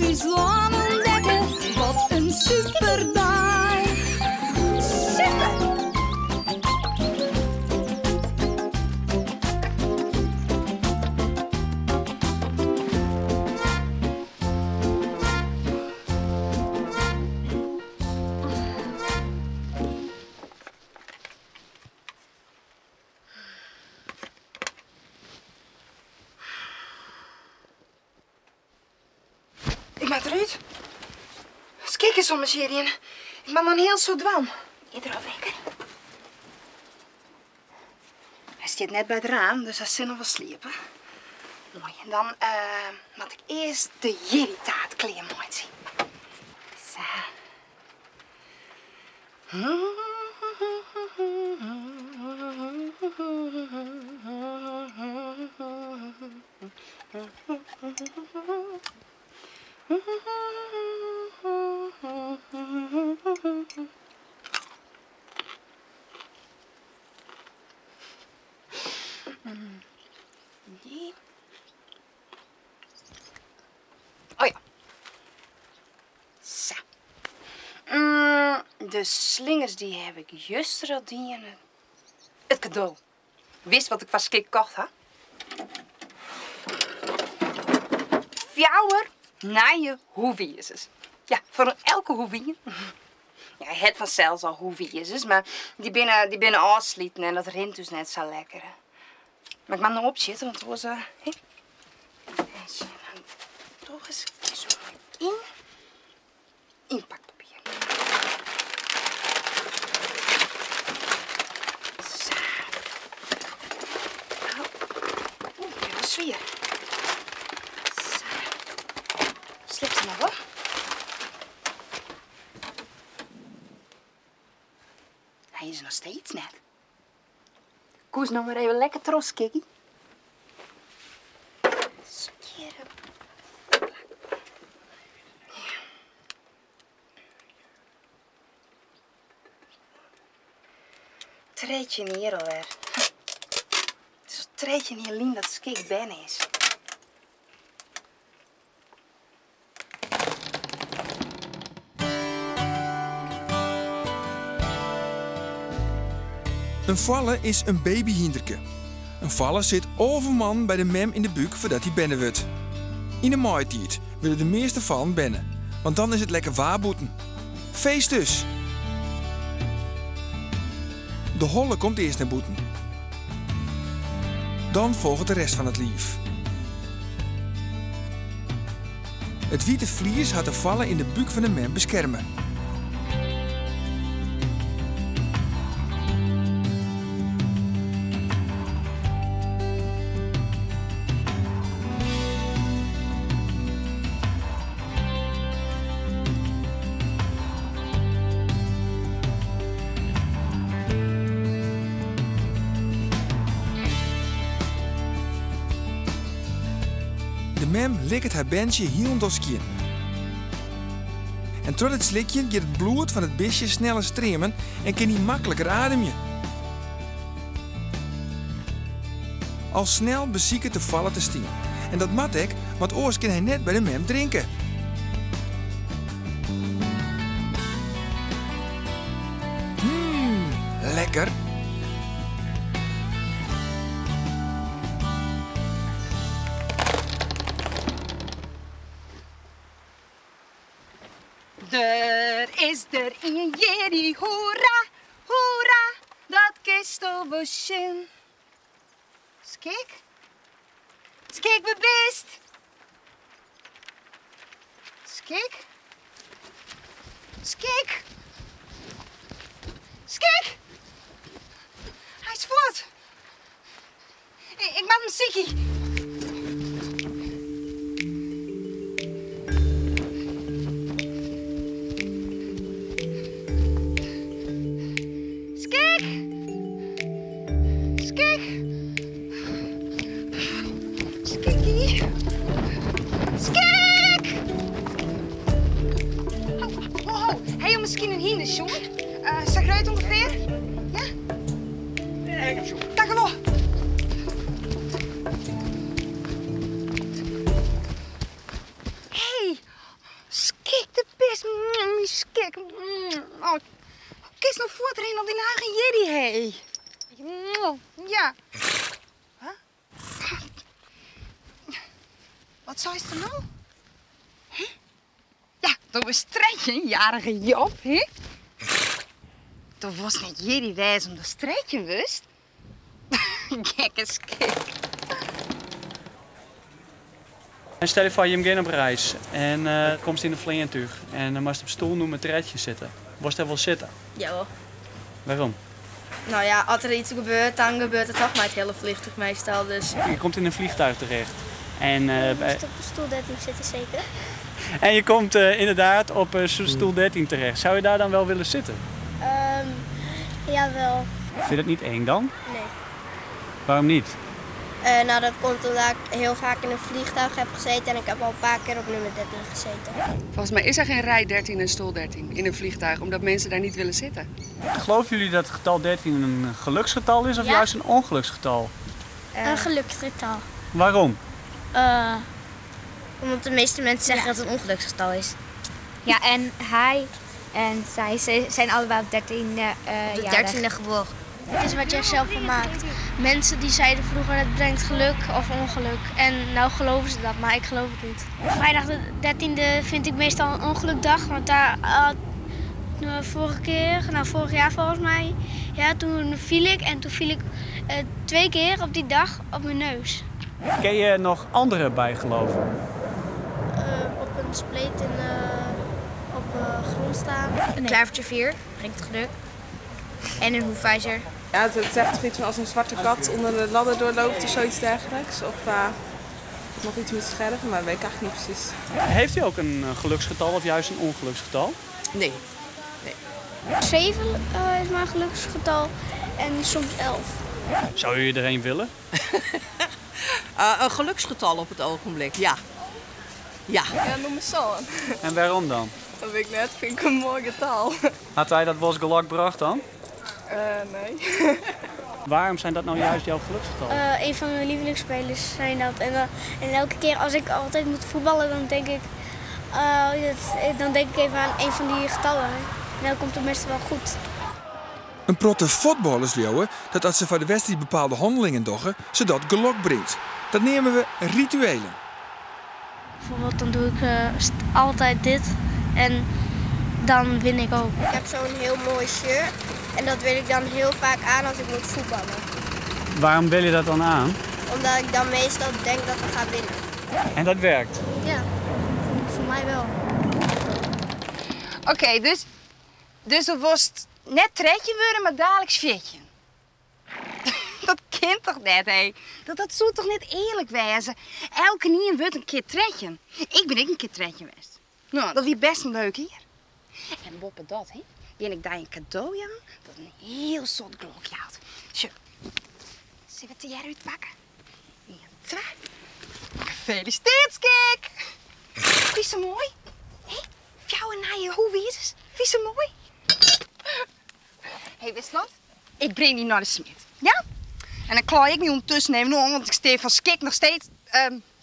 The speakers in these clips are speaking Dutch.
uw zwan ontdekken. Wat een superdag. Super! Ik ben eruit. Eens kijken zo, Serien. Ik ben dan heel zo dwan. Iedere week. Hij staat net bij het raam, dus hij zit nog wel sliepen. Mooi. En dan moet ik eerst de jellytaart kleren mooi zien. Zo. Die. Oh ja. Zo. De slingers die heb ik juist al die en het cadeau. Wist wat ik van Skik kocht, hè? Fjouwer naaie hoeviezes. Ja, voor elke hoevie. Ja, het vanzelf al hoeviezes, maar die binnen afslieten en dat rint dus net zo lekker. Maar ik mag nog opzitten, want het was toch eens zo in pakpapier. Zo. Oeh, dat was weer. Zo. Slip ze maar op. Hij is er nog steeds net. Koes nog maar even lekker tros, Kikkie. Skeren. Ja. Treedje hier alweer. Het is een treedje hier lien dat Skik ben is. Een vallen is een babyhinderke. Een vallen zit overman bij de mem in de buik voordat hij bennen wordt. In de maaitijd willen de meeste vallen bennen, want dan is het lekker waarboeten. Feest dus! De holle komt eerst naar boeten. Dan volgt de rest van het lief. Het witte vlies had de vallen in de buik van de mem beschermen. De mem likt haar bensje heel doskien. En door het slikje gaat het bloed van het bisje sneller streamen en kan hij makkelijker ademen. Al snel bezieken te vallen te stien. En dat mat ik, want oors kan hij net bij de mem drinken. Lekker. Er is er een jeri, hoera, hoera, dat kist over zin. Skik? Skik, we best. Skik? Skik? Skik? Hij is voort. Ik maak een ziekie. Misschien een hinderschoen. Zeg je het ongeveer? Ja? Nee, ik heb schoen. Dank je wel. Hey, kijk. Oh, kies nog voort erin op die eigen jiddy, hé. Ja. Huh? Wat zei ze nou? Huh? Ja, dat was streetje, jarige Job, hè? Dat was niet jiddy wijs om de streetje wist. Kijk eens, kijk. En stel je voor, je gaat op reis en komt in een vliegtuig en dan moest je op stoel noemen met rijtje zitten. Was er wel zitten? Ja hoor. Waarom? Nou ja, als er iets gebeurt, dan gebeurt het toch maar het hele vliegtuig meestal. Dus. Je komt in een vliegtuig terecht. En, Je moest op de stoel 13 zitten zeker? en je komt inderdaad op stoel 13 terecht. Zou je daar dan wel willen zitten? Jawel. Vind je dat niet eng dan? Nee. Waarom niet? Nou, dat komt omdat ik heel vaak in een vliegtuig heb gezeten en ik heb al een paar keer op nummer 13 gezeten. Volgens mij is er geen rij 13 en stoel 13 in een vliegtuig, omdat mensen daar niet willen zitten. Geloven jullie dat het getal 13 een geluksgetal is of Ja. juist een ongeluksgetal? Een geluksgetal. Waarom? Omdat de meeste mensen zeggen dat het een ongeluksgetal is. Ja, en hij en zij zijn allebei op 13 De 13e geboren. Het is wat jij zelf van maakt. Mensen die zeiden vroeger het brengt geluk of ongeluk. En nou geloven ze dat, maar ik geloof het niet. Vrijdag de 13e vind ik meestal een ongelukdag. Want daar vorig jaar volgens mij, ja, toen viel ik. En toen viel ik 2 keer op die dag op mijn neus. Ken je nog andere bijgeloven? Op een spleet op grond staan. Een klavertje 4, brengt geluk. En een hoefijzer. Ja, het zegt toch iets van als een zwarte kat onder de ladder doorloopt of zoiets dergelijks. Of nog iets met scherven, maar dat weet ik eigenlijk niet precies. Heeft u ook een geluksgetal of juist een ongeluksgetal? Nee. 7 is mijn geluksgetal en soms 11. Zou u er een willen? Een geluksgetal op het ogenblik, ja. Ja. Ja, noem me zo. En waarom dan? Dat weet ik net, vind ik een mooi getal. Had hij dat was gelak bracht dan? Nee. Waarom zijn dat nou juist jouw geluksgetallen? Een van mijn lievelingsspelers zijn dat. En elke keer als ik altijd moet voetballen, dan denk ik even aan een van die getallen. En dan komt het meestal wel goed. Een protte voetballers leeuwen dat als ze voor de wedstrijd bepaalde handelingen doen, ze dat gelok brengt. Dat nemen we rituelen. Bijvoorbeeld dan doe ik altijd dit en dan win ik ook. Ik heb zo'n heel mooi shirt en dat wil ik dan heel vaak aan als ik moet voetballen. Waarom wil je dat dan aan? Omdat ik dan meestal denk dat we gaan winnen. En dat werkt? Ja, voor mij wel. Oké, dus er was net treetje worden, maar dadelijk sfeertje. Dat kind toch net, hé? Dat zou toch niet eerlijk wezen? Elke nie wordt een keer tretje. Ik ben ook een keer tretje geweest. Nou, dat was best een leuk hier. En boppen dat, hè? Ben ik daar een cadeau aan dat een heel soort klokje houdt. Zo. Zullen we het jij uitpakken? 1, 2. Gefeliciteerd, kijk! Vies ze mooi? Hé? Fjouwen naar je hoe is het? Vies ze mooi? Hé, wist wat? Ik breng die naar de smid. Ja? En dan klaar ik niet ondertussen even om, want ik steek van schrik nog steeds...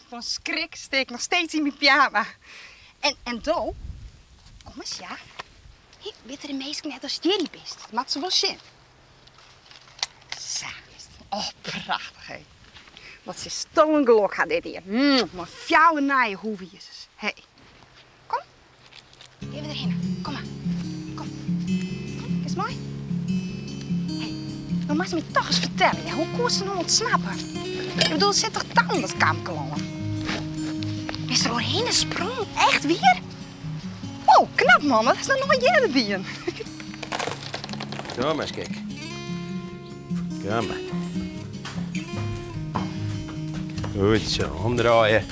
van schrik steek nog steeds in mijn pyjama. En Do, kom eens, ja? Hé, weet de meesten net als jullie best. Dat maakt ze wel zin. Zo is het. Oh, prachtig, hé. Wat ze stolen gelok gaat dit hier. Maar fjouwen naar je hoe is het? Hé. Kom. Even erheen. Kom maar. Kom. Kom, is mooi? Dan mag je me toch eens vertellen, ja, hoe kon ze nou ontsnappen? Ik bedoel, zit toch tanden dat kamerkolonne? Is er doorheen een sprong? Echt weer? Wow, knap man, dat is nog nooit eerder die. Kom eens, kijk. Kom maar. Goed zo, omdraaien.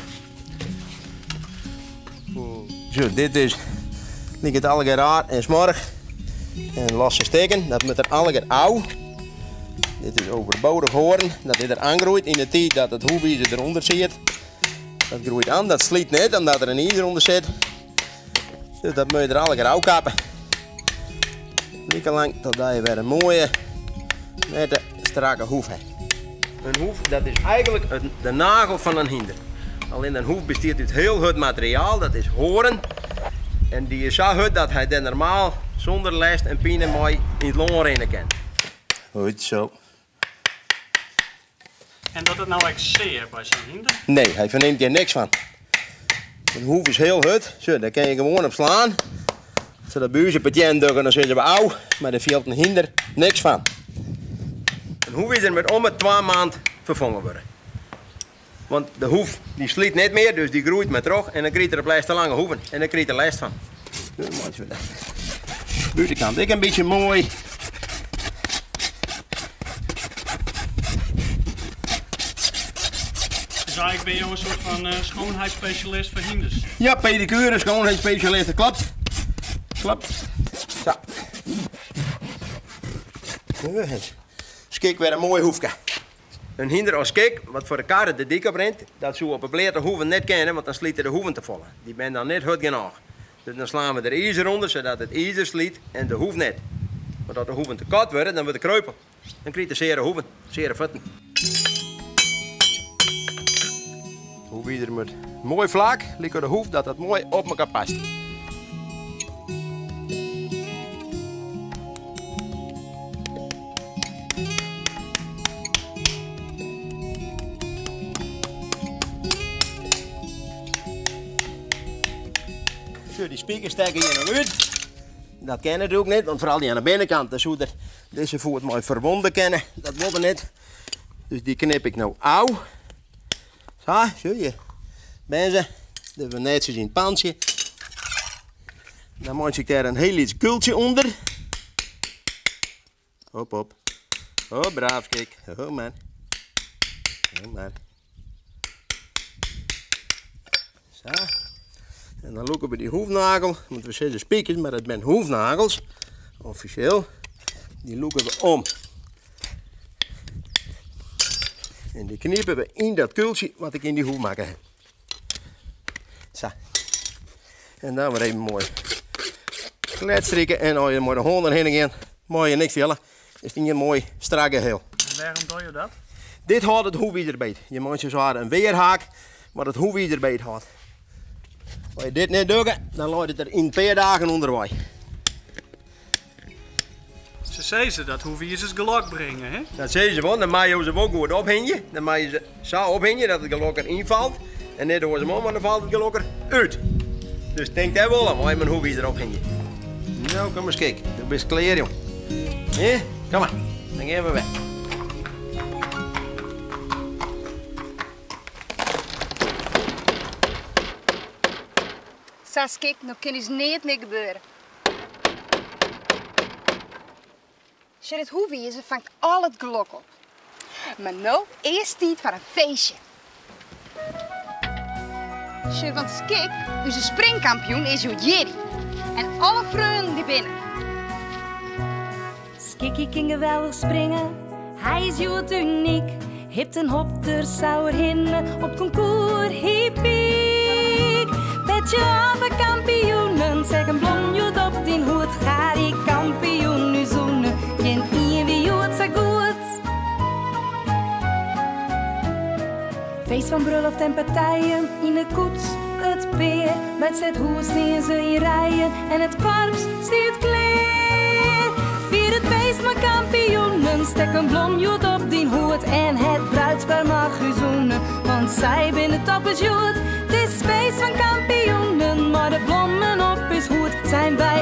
Zo, dit is... Ligt het alle keer raar en smorg. En losse steken, dat moet er alle keer ouw. Dit is overbodig horen, dat dit er aangroeit in de tijd dat het hoefijzer eronder zit. Dat groeit aan, dat sliet net omdat er een ijzer onder zit. Dus dat moet je er alle keer uitkappen. Lekker lang totdat je weer een mooie, nette, strakke hoef hebt. Een hoef, dat is eigenlijk de nagel van een hinder. Alleen een hoef bestaat uit heel goed materiaal, dat is horen. En die is zo goed dat hij er normaal zonder last en pijn mooi in het long rennen kan. Goed zo. En dat het nou echt zeer bij zijn hinder? Nee, hij verneemt er niks van. De hoef is heel goed. Zo, daar kan je gewoon op slaan. Als ze de buizen patient dukken, dan zeggen we auw. Maar er viel een hinder niks van. Een hoef is er met om het 2 maanden vervangen worden. Want de hoef die sliet niet meer, dus die groeit met terug. En dan krijgt er op te lange hoeven. En dan krijgt er last van. Buitenkant, ik een beetje mooi. Dus eigenlijk ben je een soort van schoonheidsspecialist voor hinders? Ja, pedicure, schoonheidsspecialist, klopt. Klopt. Zo. Kijk weer een mooi hoefje. Een hinder als kijk, wat voor de karre de dik opbrengt, dat zou op een bleerte hoeven niet kennen, want dan slieten de hoeven te vallen. Die zijn dan niet goed genoeg. Dus dan slaan we er ijzer onder, zodat het ijzer sliet en de hoef niet. Maar als de hoeven te kort worden, dan wordt het kruipel. Dan krijg je zere hoeven, zere voeten. Hoe ieder moet mooi vlak, lijkt de hoef dat het mooi op elkaar past. Zo, die spiekers steken hier nog uit. Dat ken ik ook niet, want vooral die aan de binnenkant, dan zou er deze voet mooi verbonden kennen. Dat wil er niet. Dus die knip ik nou auw. Zo, zie je. Benzen. Dat we netjes in het pannetje. Dan maak ik daar een heel iets kultje onder. Hop, hop. Oh, braaf, kijk. Oh, man. Oh, man. Zo. En dan lopen we die hoefnagel, want we zeggen spiekers, maar het zijn hoefnagels, officieel. Die lopen we om. En die knippen we in dat kultje wat ik in die hoef maken heb. Zo. En dan weer even mooi gladstrikken en als je maar de hond erheen gaat, mooi en niks willen, is het een mooi strakke heel. En waarom doe je dat? Dit houdt het hoefijzer beet. Je maakt zo zwaar een weerhaak, maar het hoefijzer beet houdt. Als je dit niet doet, dan laat het er in 2 dagen onderweg. Ze zeggen dat hoef je eens gelok brengen, hè? Dat zeggen ze wel, dan mag je ze ook goed ophangen. Dan mag je ze zo ophangen dat het gelok erin valt. En net door ze maar dan valt het gelok eruit. Dus denk daar wel aan, als je mijn hoef erop hangen. Nou, kom eens kijken. Je bent klaar, jong. Ja, kom maar. Dan gaan we weg. Sas, kijk, nou kan iets niet meer gebeuren. Als je dit hoefje is, vangt al het gelok op. Maar nou, eerst tijd voor een feestje. Sure, want kijk, onze springkampioen is Jerry. En alle vrienden die binnen. Skikkie kan geweldig springen, hij is jood uniek. Hipt en hop er zou er hinnen op concours hippiek. Petje aan de kampioenen, zeg een blondjoed op die hoed. Ga die kampioen nu zoenen, geen ien wie jood zo goed. Feest van bruiloft en partijen in de koets. Het peer, met zet hoes zien ze in rijen en het korps stuurt kleer. Vier het feest met kampioenen, stek een blondjoed op die hoed en het bruidspaar mag u zoenen, want zij binnen top is jood. Het is feest van kampioenen, maar de blommen op is hoed zijn wij.